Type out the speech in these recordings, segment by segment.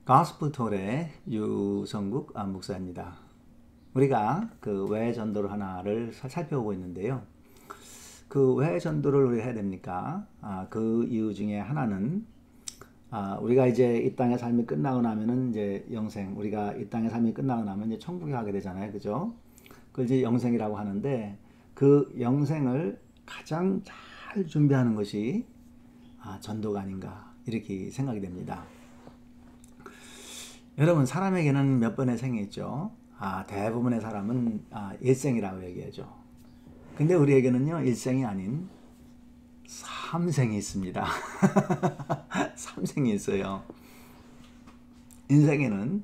가스프톨의 유성국 목사입니다. 우리가 그 왜 전도를 하나를 살펴보고 있는데요. 그 왜 전도를 우리가 해야 됩니까? 그 이유 중에 하나는 우리가 이제 이 땅의 삶이 끝나고 나면은 이제 영생, 우리가 이 땅의 삶이 끝나고 나면 이제 천국에 가게 되잖아요, 그죠? 그걸 이제 영생이라고 하는데 그 영생을 가장 잘 준비하는 것이 전도가 아닌가 이렇게 생각이 됩니다. 여러분, 사람에게는 몇 번의 생이 있죠. 대부분의 사람은 일생이라고 얘기하죠. 근데 우리에게는요, 일생이 아닌 삼생이 있습니다. 삼생이 있어요. 인생에는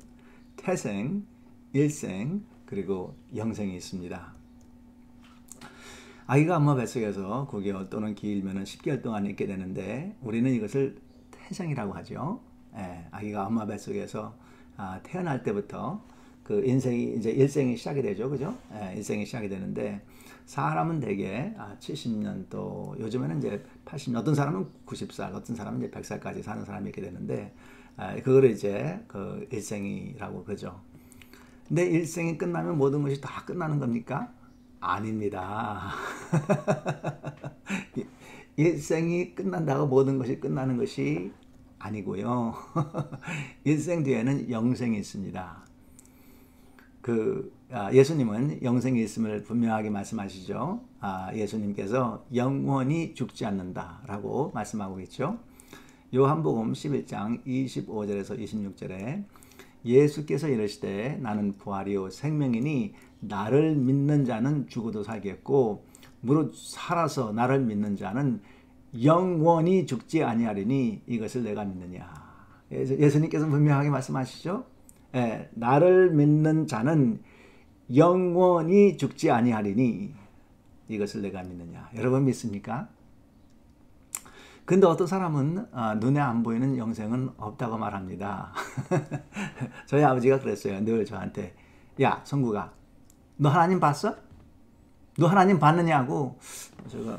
태생, 일생, 그리고 영생이 있습니다. 아기가 엄마 뱃속에서 9개월 또는 길면은 10개월 동안 있게 되는데 우리는 이것을 태생이라고 하죠. 아기가 엄마 뱃속에서 태어날 때부터 그 인생이 이제 일생이 시작이 되죠, 그죠? 일생이 시작이 되는데 사람은 대개 70년 또 요즘에는 이제 80년, 어떤 사람은 90살, 어떤 사람은 이제 100살까지 사는 사람이 있게 되는데 그거를 이제 그 일생이라고 그러죠. 근데 일생이 끝나면 모든 것이 다 끝나는 겁니까? 아닙니다. 일생이 끝난다고 모든 것이 끝나는 것이 아니고요. 일생 뒤에는 영생이 있습니다. 예수님은 영생이 있음을 분명하게 말씀하시죠. 예수님께서 영원히 죽지 않는다라고 말씀하고 있죠. 요한복음 11장 25절에서 26절에 예수께서 이르시되 나는 부활이요 생명이니 나를 믿는 자는 죽어도 살겠고 무릇 살아서 나를 믿는 자는 영원히 죽지 아니하리니 이것을 내가 믿느냐. 예수님께서 분명하게 말씀하시죠. 나를 믿는 자는 영원히 죽지 아니하리니 이것을 내가 믿느냐. 여러분 믿습니까? 근데 어떤 사람은 눈에 안 보이는 영생은 없다고 말합니다. 저희 아버지가 그랬어요. 늘 저한테, 야 성구가 너 하나님 봤어? 너 하나님 봤느냐고. 제가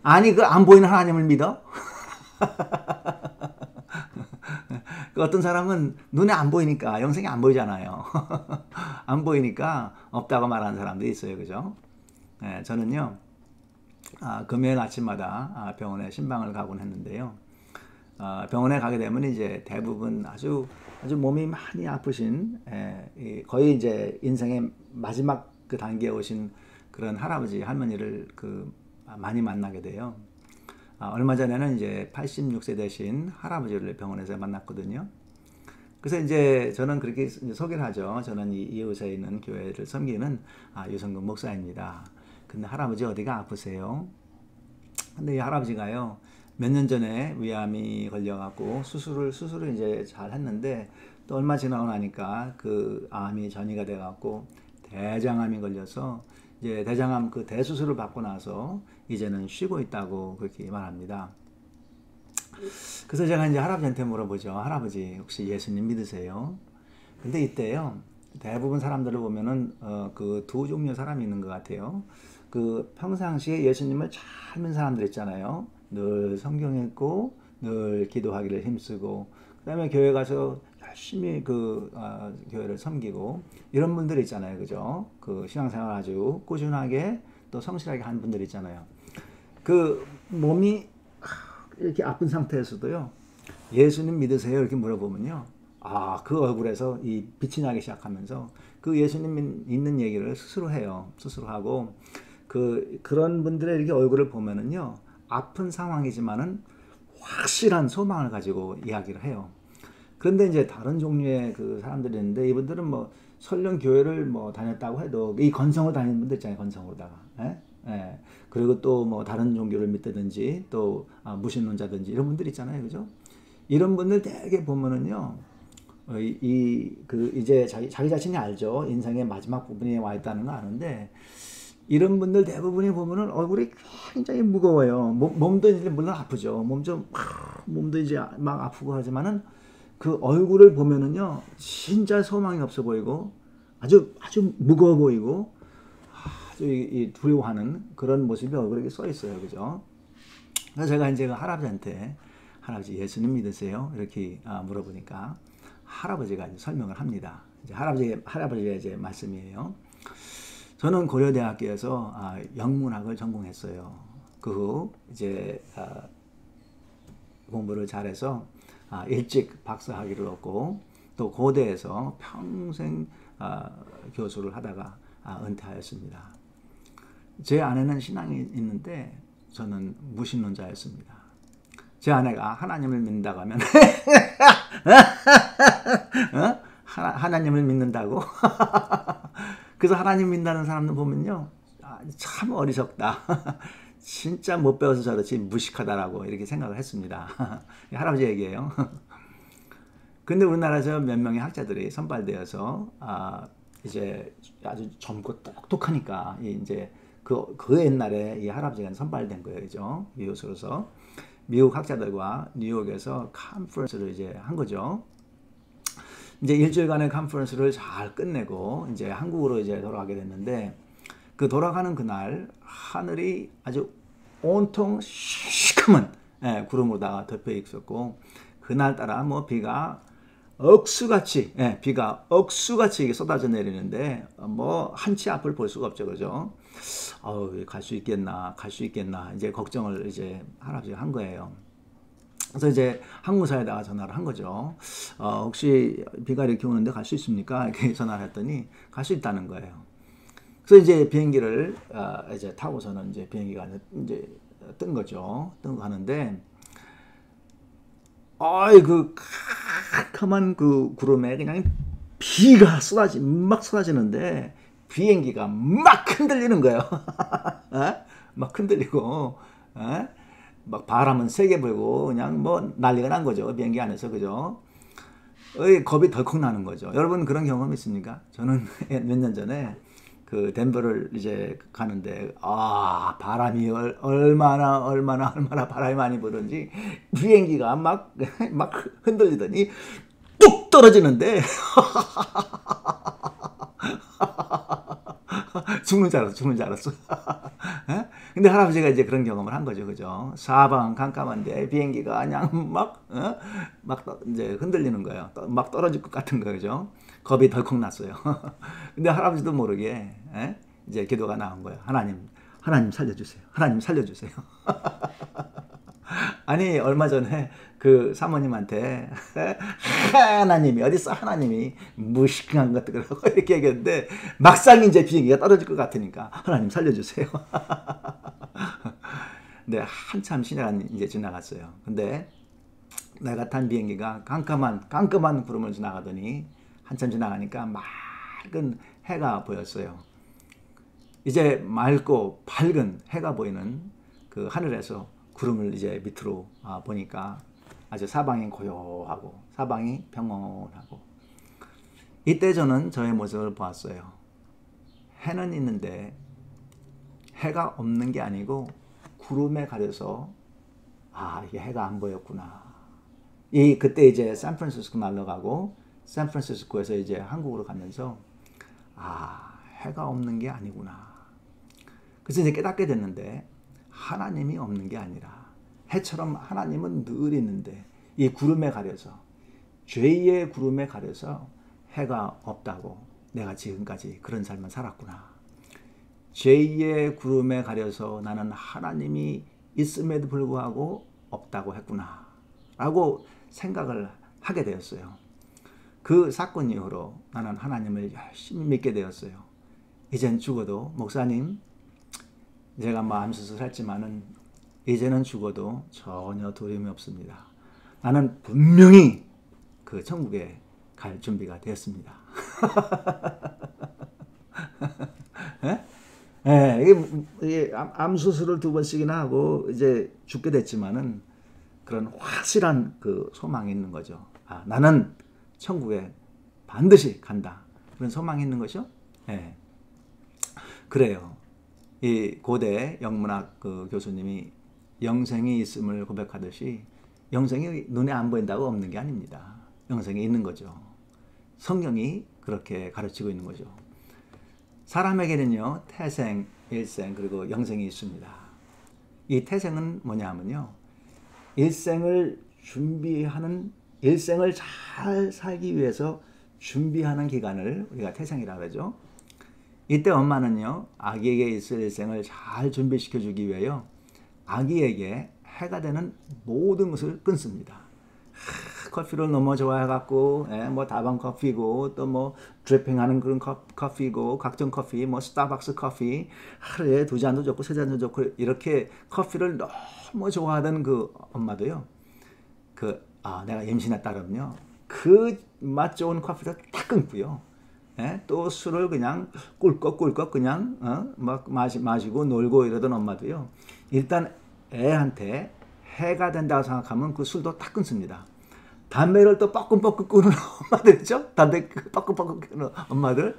아니 그 안 보이는 하나님을 믿어? 어떤 사람은 눈에 안 보이니까, 영생이 안 보이잖아요. 안 보이니까 없다고 말하는 사람도 있어요, 그죠? 저는요 금요일 아침마다 병원에 신방을 가곤 했는데요. 병원에 가게 되면 이제 대부분 아주 몸이 많이 아프신 거의 이제 인생의 마지막 그 단계에 오신 그런 할아버지 할머니를 많이 만나게 돼요. 얼마 전에는 이제 86세 되신 할아버지를 병원에서 만났거든요. 그래서 이제 저는 그렇게 소개를 하죠. 저는 이웃에 있는 교회를 섬기는 유성근 목사입니다. 근데 할아버지 어디가 아프세요? 근데 이 할아버지가요, 몇 년 전에 위암이 걸려갖고 수술을 이제 잘 했는데 또 얼마 지나고 나니까 그 암이 전이가 돼갖고 대장암이 걸려서 이제 대장암 그 대수술을 받고 나서 이제는 쉬고 있다고 그렇게 말합니다. 그래서 제가 이제 할아버지한테 물어보죠. 할아버지 혹시 예수님 믿으세요? 근데 이때요 대부분 사람들을 보면은 그 두 종류의 사람이 있는 것 같아요. 그 평상시에 예수님을 잘 믿는 사람들 있잖아요. 늘 성경 읽고 늘 기도하기를 힘쓰고 그다음에 교회 가서 열심히 교회를 섬기고 이런 분들 있잖아요, 그죠? 그 신앙생활 아주 꾸준하게 또 성실하게 하는 분들 있잖아요. 그 몸이 이렇게 아픈 상태에서도요, 예수님 믿으세요? 이렇게 물어보면요, 그 얼굴에서 이 빛이 나기 시작하면서 그 예수님 있는 얘기를 스스로 해요. 스스로 하고 그런 분들의 이렇게 얼굴을 보면은요, 아픈 상황이지만은 확실한 소망을 가지고 이야기를 해요. 그런데 이제 다른 종류의 그 사람들이 있는데 이분들은 뭐 설령 교회를 뭐 다녔다고 해도 이 건성으로 다니는 분들 있잖아요, 건성으로다가. 그리고 또 뭐 다른 종교를 믿든지 또 무신론자든지 이런 분들 있잖아요, 그죠? 이런 분들 되게 보면은요, 이제 자기 자신이 알죠. 인생의 마지막 부분에 와 있다는 거 아는데 이런 분들 대부분이 보면은 얼굴이 굉장히 무거워요. 몸도 이제 물론 아프죠. 몸도 이제 막 아프고 하지만은 그 얼굴을 보면은요, 진짜 소망이 없어 보이고 아주 무거워 보이고 아주 두려워하는 그런 모습이 얼굴에 써 있어요, 그죠? 그래서 제가 이제 그 할아버지한테 할아버지 예수님 믿으세요? 이렇게 물어보니까 할아버지가 이제 설명을 합니다. 이제 할아버지의 이제 말씀이에요. 저는 고려대학교에서 영문학을 전공했어요. 그 후 이제 공부를 잘해서 일찍 박사학위를 얻고 또 고대에서 평생 교수를 하다가 은퇴하였습니다. 제 아내는 신앙이 있는데 저는 무신론자였습니다. 제 아내가 하나님을 믿는다고 하면 하나님을 믿는다고? 그래서 하나님 믿는다는 사람들 보면요, 참 어리석다. 진짜 못 배워서 저렇지 무식하다라고 이렇게 생각을 했습니다. 할아버지 얘기예요. 근데 우리나라에서 몇 명의 학자들이 선발되어서 이제 아주 젊고 똑똑하니까 이제 그 옛날에 이 할아버지가 선발된 거예요, 그죠? 미국으로서 미국 학자들과 뉴욕에서 컨퍼런스를 이제 한 거죠. 이제 일주일간의 컨퍼런스를 잘 끝내고 이제 한국으로 이제 돌아가게 됐는데 그 돌아가는 그날 하늘이 아주 온통 시커먼 구름으로다가 덮여 있었고 그날따라 뭐 비가 억수같이 이게 쏟아져 내리는데 뭐 한치 앞을 볼 수가 없죠, 그죠? 갈 수 있겠나 이제 걱정을 이제 할아버지가 한 거예요. 그래서 이제 항공사에다가 전화를 한 거죠. 혹시 비가 이렇게 오는데 갈 수 있습니까? 이렇게 전화를 했더니 갈 수 있다는 거예요. 그래서 이제 비행기를 이제 타고서는 이제 비행기가 이제 뜬 거죠. 뜬 거 하는데 그 캄캄한 그 구름에 그냥 비가 막 쏟아지는데 비행기가 막 흔들리는 거예요. 막 흔들리고 막 바람은 세게 불고 그냥 뭐 난리가 난 거죠. 비행기 안에서, 그죠? 겁이 덜컥 나는 거죠. 여러분 그런 경험 있습니까? 저는 몇 년 전에 그 덴버를 이제 가는데 바람이 얼마나 바람이 많이 부는지 비행기가 막 흔들리더니 뚝 떨어지는데 죽는 줄 알았어. 근데 할아버지가 이제 그런 경험을 한 거죠, 그죠? 사방 깜깜한데 비행기가 그냥 막 이제 흔들리는 거예요. 막 떨어질 것 같은 거죠, 그죠? 겁이 덜컥 났어요. 근데 할아버지도 모르게 이제 기도가 나온 거예요. 하나님 살려주세요. 하나님 살려주세요. 아니 얼마 전에 그 사모님한테 하나님이 어딨어, 하나님이 무식한 것들이라고 이렇게 얘기했는데 막상 이제 비행기가 떨어질 것 같으니까 하나님 살려주세요. 네, 한참 시간이 이제 지나갔어요. 근데 내가 탄 비행기가 깜깜한 구름을 지나가더니 한참 지나가니까 맑은 해가 보였어요. 이제 맑고 밝은 해가 보이는 그 하늘에서 구름을 이제 밑으로 보니까 아주 사방이 고요하고 사방이 평온하고, 이때 저는 저의 모습을 보았어요. 해는 있는데 해가 없는 게 아니고 구름에 가려서 이게 해가 안 보였구나. 그때 이제 샌프란시스코 날아가고 샌프란시스코에서 이제 한국으로 가면서 해가 없는 게 아니구나. 그래서 이제 깨닫게 됐는데 하나님이 없는 게 아니라 해처럼 하나님은 늘 있는데 이 구름에 가려서, 죄의 구름에 가려서 해가 없다고 내가 지금까지 그런 삶을 살았구나. 죄의 구름에 가려서 나는 하나님이 있음에도 불구하고 없다고 했구나 라고 생각을 하게 되었어요. 그 사건 이후로 나는 하나님을 열심히 믿게 되었어요. 이젠 죽어도, 목사님 제가 암 수술했지만은 이제는 죽어도 전혀 두려움이 없습니다. 나는 분명히 그 천국에 갈 준비가 되었습니다. 이게 암 수술을 2번씩이나 하고 이제 죽게 됐지만은 그런 확실한 그 소망이 있는 거죠. 나는 천국에 반드시 간다. 그런 소망이 있는 거죠. 그래요. 이 고대 영문학 그 교수님이 영생이 있음을 고백하듯이 영생이 눈에 안 보인다고 없는 게 아닙니다. 영생이 있는 거죠. 성경이 그렇게 가르치고 있는 거죠. 사람에게는요, 태생, 일생, 그리고 영생이 있습니다. 이 태생은 뭐냐 하면요, 일생을 준비하는 일생을 잘 살기 위해서 준비하는 기간을 우리가 태생이라고 하죠. 이때 엄마는요, 아기에게 있을 일생을 잘 준비시켜 주기 위하여 아기에게 해가 되는 모든 것을 끊습니다. 커피를 너무 좋아해갖고, 뭐 다방 커피고, 또 뭐 드리핑하는 그런 커피고, 각종 커피, 뭐 스타벅스 커피, 하루에 2잔도 좋고 3잔도 좋고 이렇게 커피를 너무 좋아하던 그 엄마도요, 내가 임신했다 그러면요, 그 맛 좋은 커피를 딱 끊고요. 또 술을 그냥 꿀꺽꿀꺽 그냥 막 마시고 놀고 이러던 엄마도요, 일단 애한테 해가 된다고 생각하면 그 술도 딱 끊습니다. 담배를 또 뻐끔뻐끔 끊는 엄마들 있죠? 담배 뻐끔뻐끔 끊는 엄마들.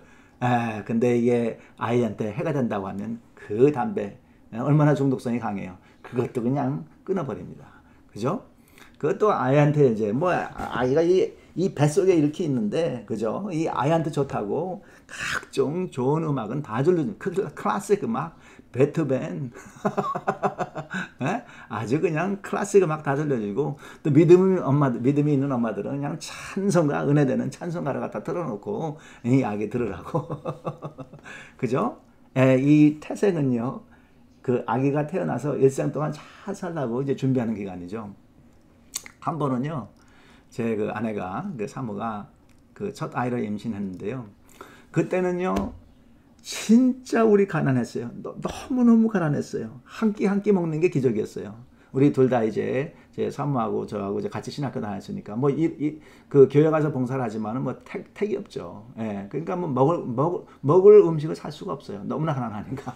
근데 이게 아이한테 해가 된다고 하면 그 담배 얼마나 중독성이 강해요. 그것도 그냥 끊어버립니다. 그죠? 그것도 아이한테 이제 뭐 아이가 이 뱃속에 이렇게 있는데, 그죠? 이 아이한테 좋다고 각종 좋은 음악은 다 들려주는 클래식 음악, 베토벤, 아주 그냥 클래식 음악 다 들려주고, 또 믿음이 있는 엄마들은 그냥 찬송가, 은혜되는 찬송가를 갖다 틀어놓고 이 아기 들으라고. 그죠? 이 태생은요, 그 아기가 태어나서 일생 동안 잘 살라고 이제 준비하는 기간이죠. 한 번은요, 제 그 아내가, 그 사모가 그 첫 아이를 임신했는데요. 그때는요, 진짜 우리 가난했어요. 너무너무 가난했어요. 한 끼 먹는 게 기적이었어요. 우리 둘 다 이제 제 사모하고 저하고 이제 같이 신학교 다녔으니까 뭐 그 교회 가서 봉사를 하지만은 뭐 택이 없죠. 그러니까 뭐 먹을 음식을 살 수가 없어요. 너무나 가난하니까.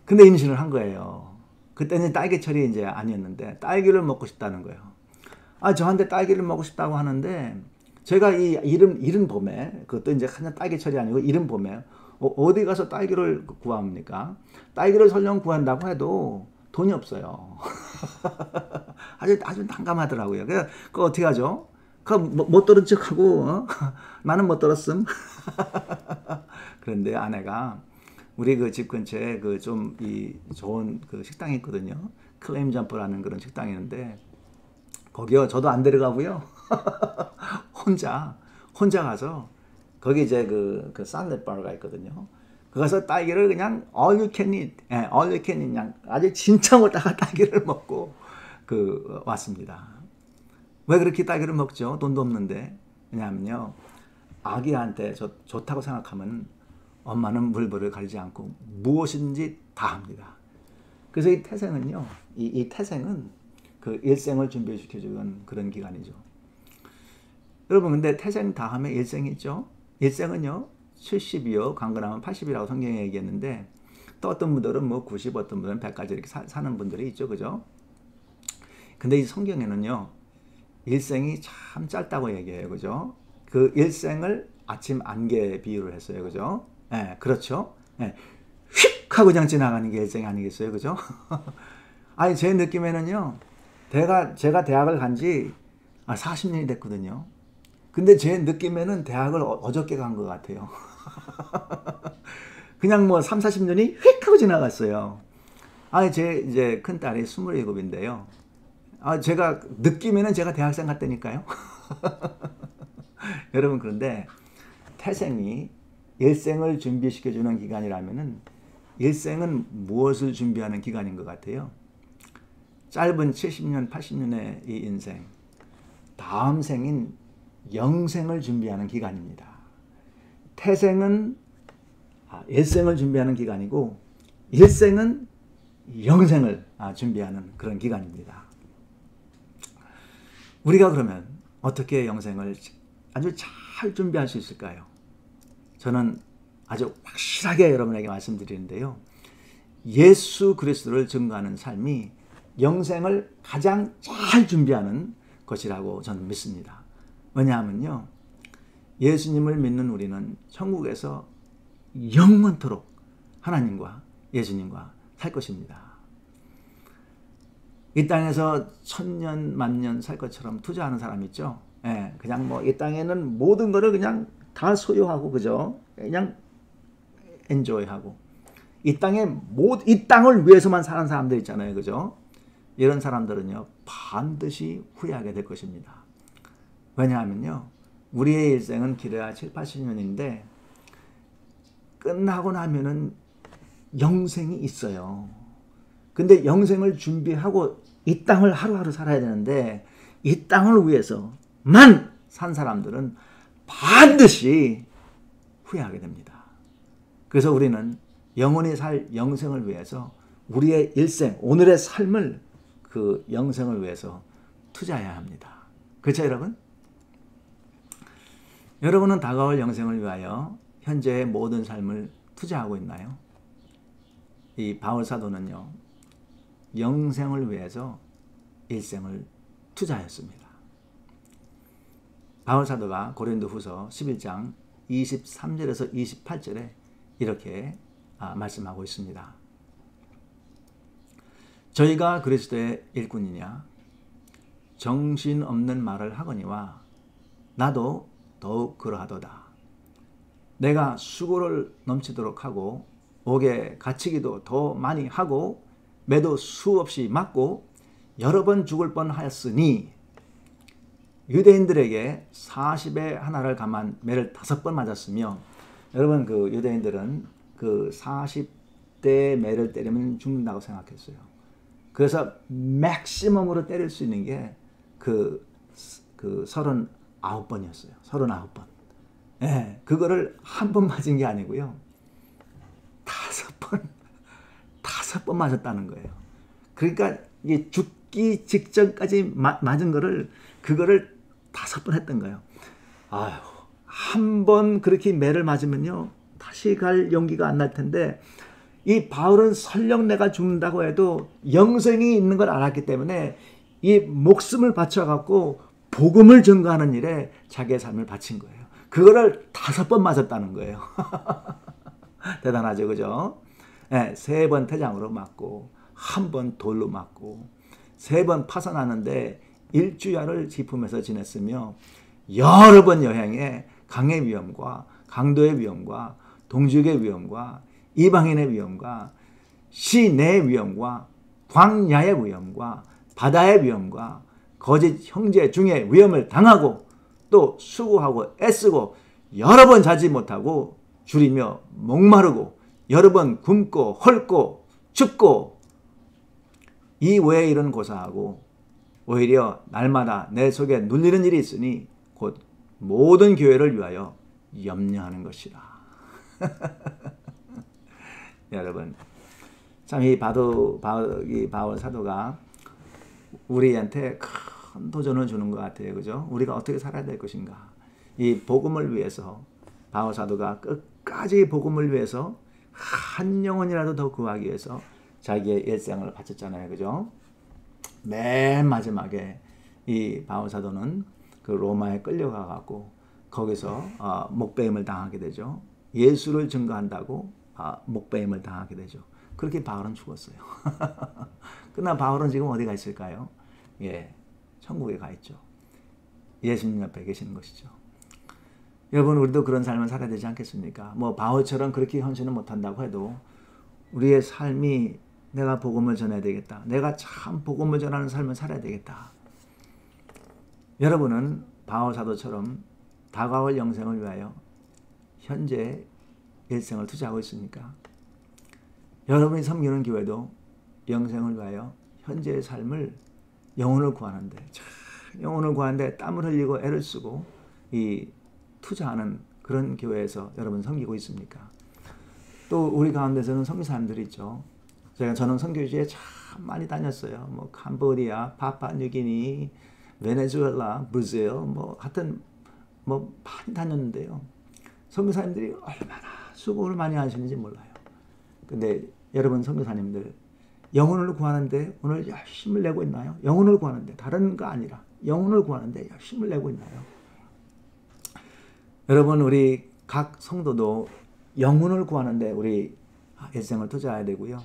근데 임신을 한 거예요. 그때는 딸기철이 이제 아니었는데 딸기를 먹고 싶다는 거예요. 저한테 딸기를 먹고 싶다고 하는데, 제가 이 이른 봄에, 그것도 이제 그냥 딸기철이 아니고 이른 봄에 어디 가서 딸기를 구합니까? 딸기를 설령 구한다고 해도 돈이 없어요. 아주 난감하더라고요. 그거 어떻게 하죠? 못 들은 척하고 나는 못 들었음. 그런데 아내가 우리 그 집 근처에 그 좀 이 좋은 그 식당이 있거든요. 클레임 점퍼라는 그런 식당이 있는데, 거기요, 저도 안 데려가고요. 혼자 가서 거기 이제 그 살렛 바가 있거든요. 그 가서 딸기를 그냥 all you can eat, all you can eat, 그냥 아주 진짜 못다가 딸기를 먹고 왔습니다. 왜 그렇게 딸기를 먹죠? 돈도 없는데. 왜냐하면요, 아기한테 좋다고 생각하면 엄마는 물불을 가리지 않고 무엇인지 다 합니다. 그래서 이 태생은요, 이 태생은 그 일생을 준비시켜주는 그런 기간이죠. 여러분, 근데 태생 다음에 일생이 있죠? 일생은요, 70이요, 강건하면 80이라고 성경에 얘기했는데, 또 어떤 분들은 뭐 90, 어떤 분들은 100까지 이렇게 사는 분들이 있죠. 그죠? 근데 이 성경에는요, 일생이 참 짧다고 얘기해요. 그죠? 그 일생을 아침 안개 비유를 했어요. 그죠? 그렇죠? 휙 하고 그냥 지나가는 게 일생이 아니겠어요? 그죠? 아니, 제 느낌에는요, 제가 대학을 간 지 40년이 됐거든요. 근데 제 느낌에는 대학을 어저께 간 것 같아요. 그냥 뭐 3, 40년이 휙 하고 지나갔어요. 제 이제 큰딸이 27인데요. 제가 느낌에는 제가 대학생 같다니까요. 여러분, 그런데 태생이 일생을 준비시켜주는 기간이라면은 일생은 무엇을 준비하는 기간인 것 같아요? 짧은 70년, 80년의 이 인생, 다음 생인 영생을 준비하는 기간입니다. 태생은 일생을 준비하는 기간이고, 일생은 영생을 준비하는 그런 기간입니다. 우리가 그러면 어떻게 영생을 아주 잘 준비할 수 있을까요? 저는 아주 확실하게 여러분에게 말씀드리는데요, 예수 그리스도를 증거하는 삶이 영생을 가장 잘 준비하는 것이라고 저는 믿습니다. 왜냐하면요, 예수님을 믿는 우리는 천국에서 영원토록 하나님과 예수님과 살 것입니다. 이 땅에서 1000년, 만년 살 것처럼 투자하는 사람 있죠? 그냥 뭐 이 땅에는 모든 거를 그냥 다 소유하고, 그죠? 그냥 엔조이하고. 이 땅을 위해서만 사는 사람들 있잖아요. 그죠? 이런 사람들은요 반드시 후회하게 될 것입니다. 왜냐하면요 우리의 일생은 길어야 7, 80년인데 끝나고 나면은 영생이 있어요. 근데 영생을 준비하고 이 땅을 하루하루 살아야 되는데 이 땅을 위해서만 산 사람들은 반드시 후회하게 됩니다. 그래서 우리는 영원히 살 영생을 위해서 우리의 일생, 오늘의 삶을 그 영생을 위해서 투자해야 합니다. 그렇죠, 여러분? 여러분은 다가올 영생을 위하여 현재의 모든 삶을 투자하고 있나요? 이 바울 사도는요, 영생을 위해서 일생을 투자했습니다. 바울 사도가 고린도 후서 11장 23절에서 28절에 이렇게 말씀하고 있습니다. 저희가 그리스도의 일꾼이냐 정신없는 말을 하거니와 나도 더욱 그러하도다. 내가 수고를 넘치도록 하고 옥에 갇히기도 더 많이 하고 매도 수없이 맞고 여러 번 죽을 뻔하였으니 유대인들에게 40에 하나를 감한 매를 5번 맞았으며 여러분 그 유대인들은 그 40대 매를 때리면 죽는다고 생각했어요. 그래서 맥시멈으로 때릴 수 있는 게 그 39번이었어요. 39번. 예, 그거를 한 번 맞은 게 아니고요. 5번 맞았다는 거예요. 그러니까 이게 죽기 직전까지 맞은 거를 그거를 5번 했던 거예요. 아유, 한 번 그렇게 매를 맞으면요 다시 갈 용기가 안 날 텐데 이 바울은 설령 내가 죽는다고 해도 영생이 있는 걸 알았기 때문에 이 목숨을 바쳐갖고 복음을 전가하는 일에 자기의 삶을 바친 거예요. 그거를 5번 맞았다는 거예요. 대단하죠, 그죠? 네, 3번 태장으로 맞고 1번 돌로 맞고 3번 파산하는데 일주야를 짚으면서 지냈으며 여러 번 여행에 강의 위험과 강도의 위험과 동지의 위험과 이방인의 위험과 시내의 위험과 광야의 위험과 바다의 위험과 거짓 형제 중에 위험을 당하고 또 수고하고 애쓰고 여러 번 자지 못하고 줄이며 목마르고 여러 번 굶고 헐고 춥고 이 외의 일은 고사하고 오히려 날마다 내 속에 눌리는 일이 있으니 곧 모든 교회를 위하여 염려하는 것이라. 여러분 참 이 바울 사도가 우리한테 큰 도전을 주는 것 같아요. 그죠? 우리가 어떻게 살아야 될 것인가. 이 복음을 위해서 바울 사도가 끝까지 복음을 위해서 한 영혼이라도 더 구하기 위해서 자기의 일생을 바쳤잖아요. 그죠? 맨 마지막에 이 바울 사도는 그 로마에 끌려가 갖고 거기서 목배임을 당하게 되죠. 예수를 증거한다고 목배임을 당하게 되죠. 그렇게 바울은 죽었어요. 그러나 바울은 지금 어디가 있을까요? 예, 천국에 가 있죠. 예수님 옆에 계시는 것이죠. 여러분 우리도 그런 삶을 살아야 되지 않겠습니까? 뭐 바울처럼 그렇게 헌신을 못한다고 해도 우리의 삶이 내가 복음을 전해야 되겠다. 내가 참 복음을 전하는 삶을 살아야 되겠다. 여러분은 바울 사도처럼 다가올 영생을 위하여 현재 일생을 투자하고 있습니까? 여러분이 섬기는 교회도 영생을 위하여 현재의 삶을 영혼을 구하는데 영혼을 구하는데 땀을 흘리고 애를 쓰고 이 투자하는 그런 교회에서 여러분 섬기고 있습니까? 또 우리 가운데서는 선교사님들이 있죠. 저는 선교지에 참 많이 다녔어요. 뭐 캄보디아, 파푸아뉴기니, 베네수엘라, 브라질 뭐 하여튼 뭐 많이 다녔는데요. 선교사님들이 얼마나 수고를 많이 하시는지 몰라요. 근데 여러분 선교사님들 영혼을 구하는데 오늘 열심을 내고 있나요? 영혼을 구하는데 다른 거 아니라 영혼을 구하는데 열심을 내고 있나요? 여러분 우리 각 성도도 영혼을 구하는데 우리 일생을 투자해야 되고요.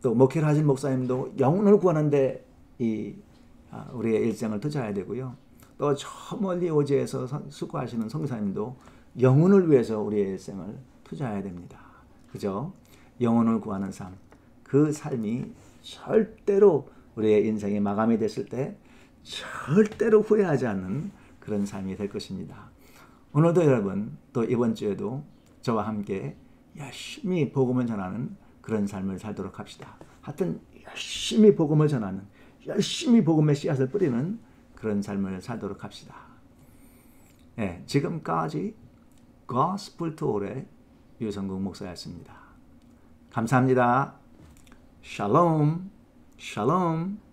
또 목회를 하신 목사님도 영혼을 구하는데 우리의 일생을 투자해야 되고요. 또 저 멀리 오지에서 수고하시는 선교사님도 영혼을 위해서 우리의 일생을 투자해야 됩니다. 그죠? 영혼을 구하는 삶. 그 삶이 절대로 우리의 인생이 마감이 됐을 때 절대로 후회하지 않는 그런 삶이 될 것입니다. 오늘도 여러분, 또 이번 주에도 저와 함께 열심히 복음을 전하는 그런 삶을 살도록 합시다. 하여튼 열심히 복음을 전하는, 열심히 복음의 씨앗을 뿌리는 그런 삶을 살도록 합시다. 네, 지금까지 Gospel Tour의 유성국 목사였습니다. 감사합니다. 샬롬, 샬롬.